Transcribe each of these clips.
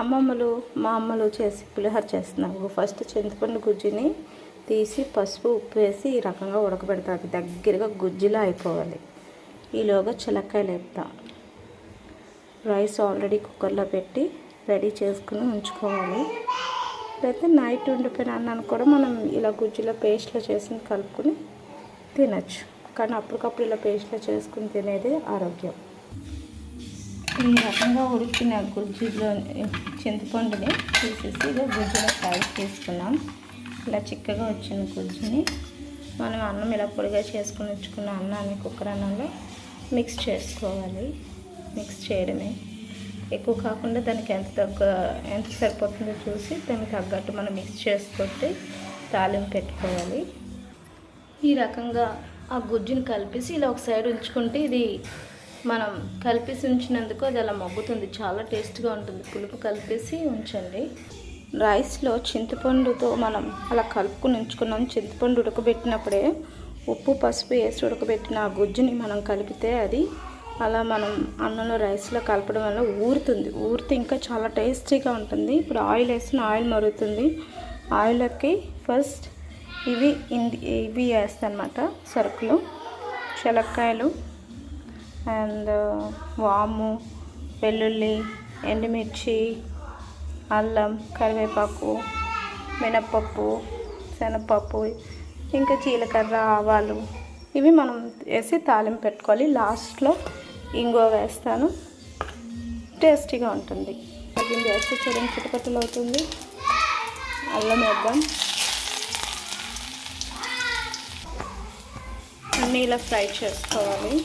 అమ్మమ్మలు మా అమ్మలు చేసి పులిహోర చేస్తున్నారు. ఫస్ట్ చింతపండు గుజ్జుని తీసి పసుపు ఉప్పు వేసి ఈ రకంగా ఉడకబెడతారు. దగ్గరగా గుజ్జులా అయిపోవాలి. ఈలోగా చిలక్కాయలు వేపుతాం. రైస్ ఆల్రెడీ కుక్కర్లో పెట్టి రెడీ చేసుకుని ఉంచుకోవాలి. లేకపోతే నైట్ ఉండిపోయిన అన్నాన్ని కూడా మనం ఇలా గుజ్జులో పేస్ట్లో చేసుకుని కలుపుకొని తినచ్చు. కానీ అప్పటికప్పుడు ఇలా పేస్ట్లో చేసుకుని తినేది ఆరోగ్యం. ఈ రకంగా ఉడికిన గుజ్జులో చింతపండుని తీసేసి ఇలా గుజ్జులో ఫ్రై చేసుకున్నాం. ఇలా చిక్కగా వచ్చిన గుజ్జుని మనం అన్నం ఇలా పొడిగా చేసుకుని ఉంచుకున్న అన్నాన్ని కుక్కర్ అన్నంలో మిక్స్ చేసుకోవాలి. మిక్స్ చేయడమే, ఎక్కువ కాకుండా దానికి ఎంత సరిపోతుందో చూసి దానికి తగ్గట్టు మనం మిక్స్ చేసుకుంటే తాలింపు పెట్టుకోవాలి. ఈ రకంగా ఆ గుజ్జుని కలిపేసి ఇలా ఒక సైడ్ ఉంచుకుంటే ఇది మనం కలిపేసి ఉంచినందుకు అది అలా మగ్గుతుంది. చాలా టేస్ట్గా ఉంటుంది. పులుపు కలిపేసి ఉంచండి. రైస్లో చింతపండుతో మనం అలా కలుపుకుని ఉంచుకున్నాం. చింతపండు ఉడకబెట్టినప్పుడే ఉప్పు పసుపు వేసి ఉడకబెట్టిన ఆ గుజ్జుని మనం కలిపితే అది అలా మనం అన్నంలో రైస్లో కలపడం వల్ల ఊరితే ఇంకా చాలా టేస్టీగా ఉంటుంది. ఇప్పుడు ఆయిల్ వేసిన ఆయిల్ మరుగుతుంది. ఆయిల్కి ఫస్ట్ ఇవి వేస్తాను అన్నమాట. సరుకులు, చెలక్కాయలు అండ్ వాము, వెల్లుల్లి, ఎండుమిర్చి, అల్లం, కరివేపాకు, మినప్పప్పు, శనగపప్పు, ఇంకా జీలకర్ర, ఆవాలు ఇవి మనం వేసి తాలింపు పెట్టుకోవాలి. లాస్ట్లో ఇంగువ వేస్తాను. టేస్టీగా ఉంటుంది. అది వేస్తే చూడండి చిటపటలు అవుతుంది. అల్లం వేద్దాం. అన్నీ ఇలా ఫ్రై చేసుకోవాలి.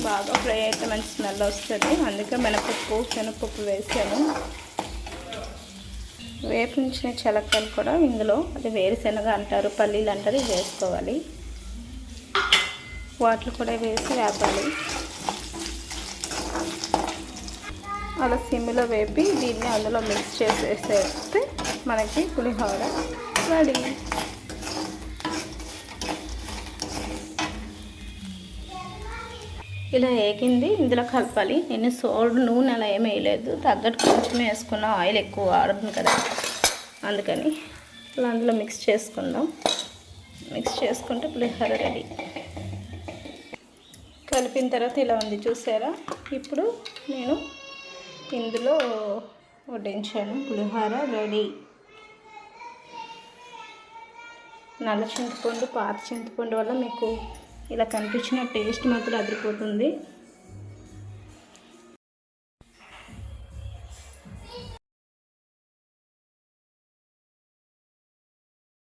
బాగా ఫ్రై అయితే మంచి స్మెల్ వస్తుంది. అందుకే మినపప్పు శనగపప్పు వేసాను. వేపించిన చెలక్కలు కూడా ఇందులో, అది వేరుశనగ అంటారు, పల్లీలు అంటారు, ఇవి వేసుకోవాలి. వాటర్ కూడా వేసి వేపాలి. అలా సిమ్లో వేపి దీన్ని అందులో మిక్స్ చేసేస్తే మనకి పులిహోర రెడీ. ఇలా ఏగింది, ఇందులో కలపాలి. నేను నూనె అలా ఏమీ వేయలేదు. తగ్గట్టు కొంచెం వేసుకున్న, ఆయిల్ ఎక్కువ వాడుతుంది కదా అందుకని. ఇలా అందులో మిక్స్ చేసుకుందాం. మిక్స్ చేసుకుంటే పులిహోర రెడీ. కలిపిన తర్వాత ఇలా ఉంది చూసారా. ఇప్పుడు నేను ఇందులో వడ్డించాను. పులిహోర రెడీ. నల్ల చింతపండు, పాత చింతపండు వల్ల మీకు ఇలా కనిపించిన టేస్ట్ మాత్రం అదిరిపోతుంది.